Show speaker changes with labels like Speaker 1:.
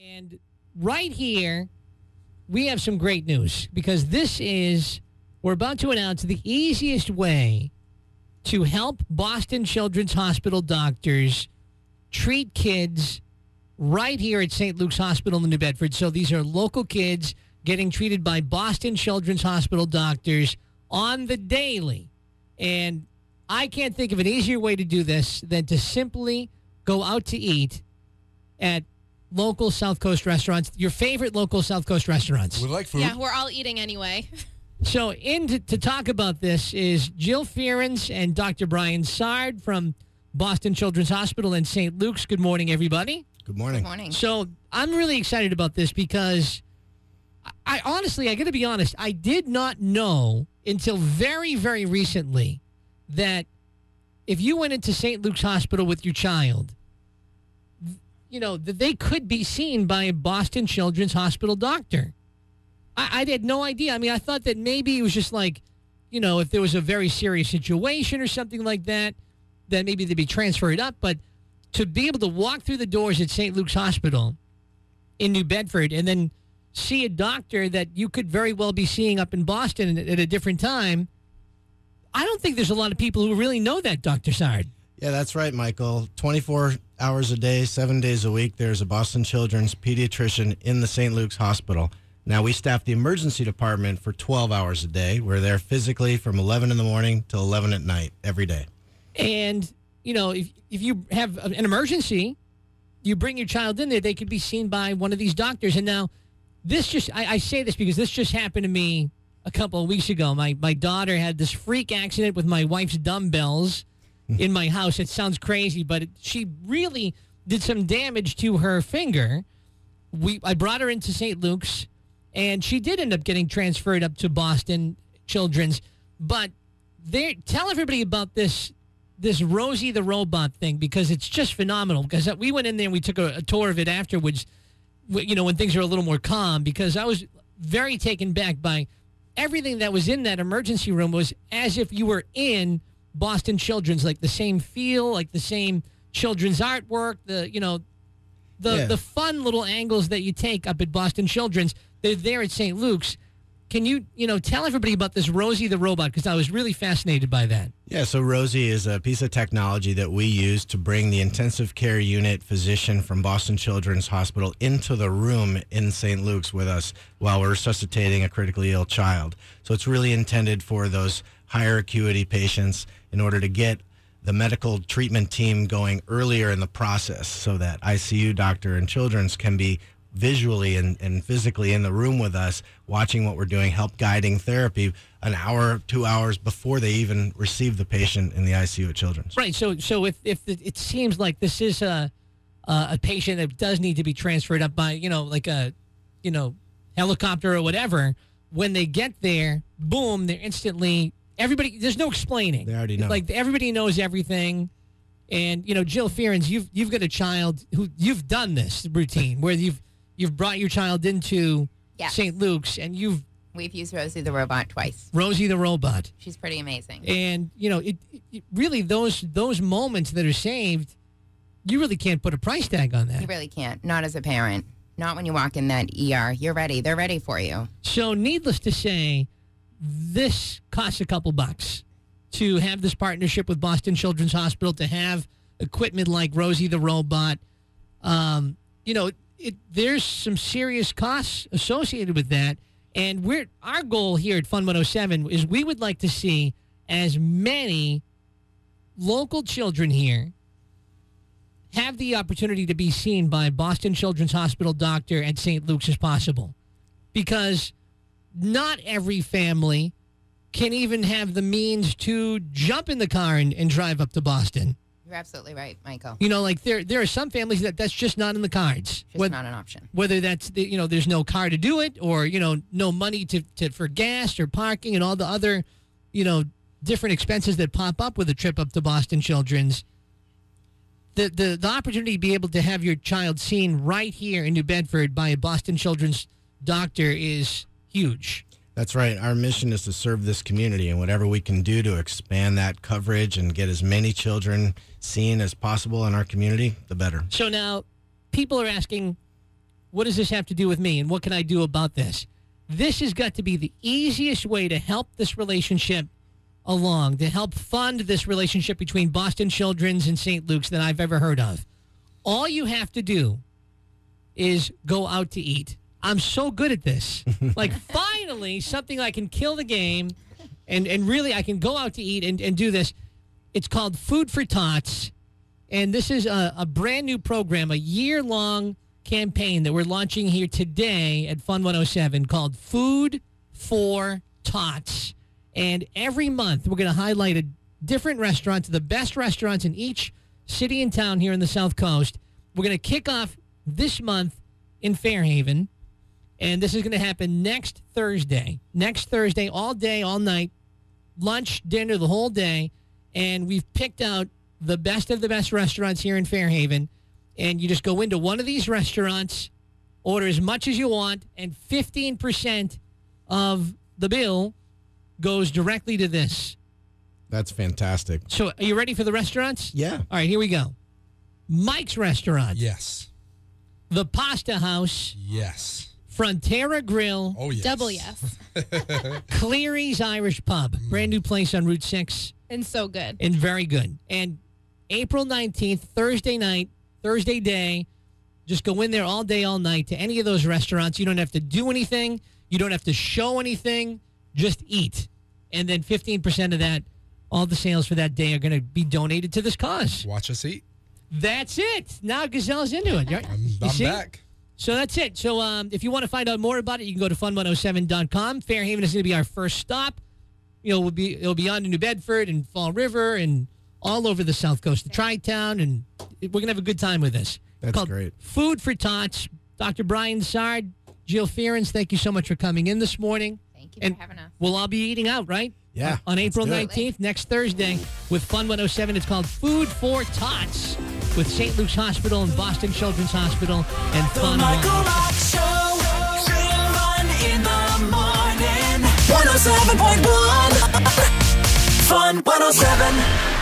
Speaker 1: And right here, we have some great news because we're about to announce the easiest way to help Boston Children's Hospital doctors treat kids right here at St. Luke's Hospital in New Bedford. So these are local kids getting treated by Boston Children's Hospital doctors on the daily. And I can't think of an easier way to do this than to simply go out to eat at local Southcoast restaurants, your favorite local Southcoast restaurants.
Speaker 2: We like food.
Speaker 3: Yeah, we're all eating anyway.
Speaker 1: So to talk about this is Jill Fearens and Dr. Brian Sard from Boston Children's Hospital in St. Luke's. Good morning, everybody.
Speaker 4: Good morning.
Speaker 3: Good morning.
Speaker 1: So I'm really excited about this because I honestly, I got to be honest, I did not know until very, very recently that if you went into St. Luke's Hospital with your child, that they could be seen by a Boston Children's Hospital doctor. I had no idea. I mean, I thought that maybe it was just like, if there was a very serious situation or something like that, then maybe they'd be transferred up. But to be able to walk through the doors at St. Luke's Hospital in New Bedford and then see a doctor that you could very well be seeing up in Boston at a different time, I don't think there's a lot of people who really know that, Dr. Sard.
Speaker 4: Yeah, that's right, Michael. 24 hours a day, 7 days a week, there's a Boston Children's pediatrician in the St. Luke's Hospital. Now, we staff the emergency department for 12 hours a day. We're there physically from 11 in the morning till 11 at night every day.
Speaker 1: And, if you have an emergency, you bring your child in there, they could be seen by one of these doctors. And now, I say this because this just happened to me a couple of weeks ago. My daughter had this freak accident with my wife's dumbbells in my house. It sounds crazy, but she really did some damage to her finger. I brought her into St. Luke's, and she did end up getting transferred up to Boston Children's. But tell everybody about this Rosie the Robot thing, because it's just phenomenal. Because we went in there and we took a tour of it afterwards, when things are a little more calm, because I was very taken back by everything that was in that emergency room. Was as if you were in Boston Children's, like the same feel, like the same children's artwork, the fun little angles that you take up at Boston Children's, they're there at St. Luke's. Can you, tell everybody about this Rosie the Robot? Because I was really fascinated by that.
Speaker 4: Yeah, so Rosie is a piece of technology that we use to bring the intensive care unit physician from Boston Children's Hospital into the room in St. Luke's with us while we're resuscitating a critically ill child. So it's really intended for those higher acuity patients in order to get the medical treatment team going earlier in the process so that ICU doctor and children's can be visually and physically in the room with us, watching what we're doing, help guiding therapy an hour, 2 hours before they even receive the patient in the ICU at Children's.
Speaker 1: Right. So if it seems like this is a patient that does need to be transferred up by, like a, helicopter or whatever, when they get there, boom, they're instantly, there's no explaining.
Speaker 4: They already know.
Speaker 1: Like, everybody knows everything. And, Jill Fearens, you've got a child who you've done this routine where you've brought your child into St. Luke's, and
Speaker 3: we've used Rosie the Robot twice.
Speaker 1: Rosie the Robot.
Speaker 3: She's pretty amazing.
Speaker 1: And, it really, those moments that are saved, you really can't put a price tag on that.
Speaker 3: You really can't. Not as a parent. Not when you walk in that ER. You're ready. They're ready for you.
Speaker 1: So needless to say, this costs a couple bucks to have this partnership with Boston Children's Hospital, to have equipment like Rosie the Robot. There's some serious costs associated with that. And our goal here at Fun 107 is we would like to see as many local children here have the opportunity to be seen by Boston Children's Hospital doctor at St. Luke's as possible. Because not every family can even have the means to jump in the car and drive up to Boston.
Speaker 3: You're absolutely right, Michael.
Speaker 1: There are some families that's just not in the cards.
Speaker 3: Just not an option.
Speaker 1: Whether that's, there's no car to do it, or, no money for gas or parking and all the other, different expenses that pop up with a trip up to Boston Children's. The opportunity to be able to have your child seen right here in New Bedford by a Boston Children's doctor is huge.
Speaker 4: That's right. Our mission is to serve this community, and whatever we can do to expand that coverage and get as many children seen as possible in our community, the better.
Speaker 1: So now people are asking, what does this have to do with me, and what can I do about this? This has got to be the easiest way to help this relationship along, to help fund this relationship between Boston Children's and St. Luke's that I've ever heard of. All you have to do is go out to eat. I'm so good at this. Like, finally, something I can kill the game, and really I can go out to eat and do this. It's called Food for Tots, and this is a brand new program, a year-long campaign that we're launching here today at Fun 107 called Food for Tots. And every month we're going to highlight a different restaurant, the best restaurants in each city and town here in the South Coast. We're going to kick off this month in Fairhaven, and this is going to happen next Thursday. Next Thursday, all day, all night, lunch, dinner, the whole day. And we've picked out the best of the best restaurants here in Fairhaven. And you just go into one of these restaurants, order as much as you want, and 15% of the bill goes directly to this.
Speaker 4: That's fantastic.
Speaker 1: So are you ready for the restaurants?
Speaker 4: Yeah.
Speaker 1: All right, here we go. Mike's Restaurant.
Speaker 2: Yes.
Speaker 1: The Pasta House.
Speaker 2: Yes.
Speaker 1: Frontera Grill.
Speaker 2: Oh, yes.
Speaker 5: Double yes.
Speaker 1: Cleary's Irish Pub. Brand new place on Route 6.
Speaker 5: And so good.
Speaker 1: And very good. And April 19th, Thursday night, Thursday day, just go in there all day, all night to any of those restaurants. You don't have to do anything. You don't have to show anything. Just eat. And then 15% of that, all the sales for that day are going to be donated to this cause.
Speaker 2: Watch us eat.
Speaker 1: That's it. Now Gazelle's into it. Right?
Speaker 2: I'm back.
Speaker 1: So that's it. So if you want to find out more about it, you can go to fun107.com. Fairhaven is going to be our first stop. You know, it'll be on to New Bedford and Fall River and all over the South Coast, the Tri-Town, and we're going to have a good time with this.
Speaker 4: That's
Speaker 1: called
Speaker 4: great.
Speaker 1: Food for Tots. Dr. Brian Sard, Jill Fearens, thank you so much for coming in this morning.
Speaker 3: Thank you
Speaker 1: And
Speaker 3: for having us.
Speaker 1: we'll all be eating out, right?
Speaker 4: Yeah.
Speaker 1: On April
Speaker 4: let's do it.
Speaker 1: 19th, next Thursday, with Fun 107. It's called Food for Tots with St. Luke's Hospital and Boston Children's Hospital and Fun 107.
Speaker 6: In the morning, 107.1 Fun 107.